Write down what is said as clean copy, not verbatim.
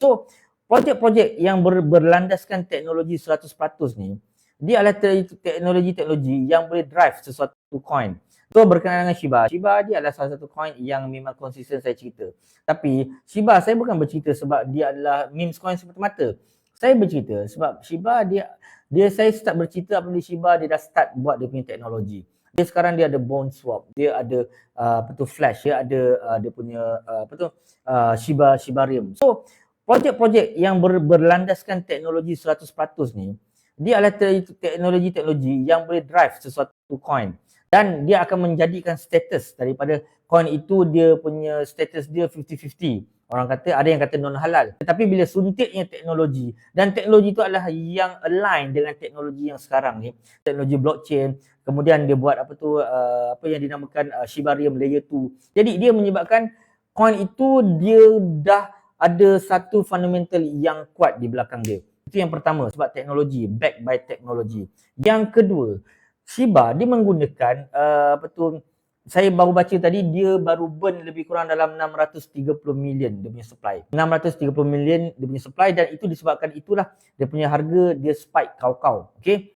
So, projek-projek yang berlandaskan teknologi 100% ni, dia adalah teknologi-teknologi yang boleh drive sesuatu coin. So, berkenaan dengan Shiba. Shiba dia adalah salah satu coin yang memang konsisten saya cerita. Tapi, Shiba saya bukan bercerita sebab dia adalah memes coin semata-mata. Saya bercerita sebab Shiba saya start bercerita apabila Shiba dia dah start buat dia punya teknologi. Dia sekarang dia ada bone swap, dia ada Flash, dia ada dia punya Shibarium. So, projek-projek yang berlandaskan teknologi 100% ni, dia adalah teknologi-teknologi yang boleh drive sesuatu coin. Dan dia akan menjadikan status daripada coin itu, dia punya status dia 50-50. Orang kata, ada yang kata non halal. Tetapi bila suntiknya teknologi, dan teknologi itu adalah yang align dengan teknologi yang sekarang ni, teknologi blockchain, kemudian dia buat apa yang dinamakan Shibarium layer 2. Jadi dia menyebabkan coin itu dia dah ada satu fundamental yang kuat di belakang dia. Itu yang pertama, sebab teknologi, backed by teknologi. Yang kedua, Shiba dia menggunakan saya baru baca tadi dia baru burn lebih kurang dalam 630 million dia punya supply. 630 million dia punya supply, dan itu disebabkan itulah dia punya harga dia spike kau-kau. Okay?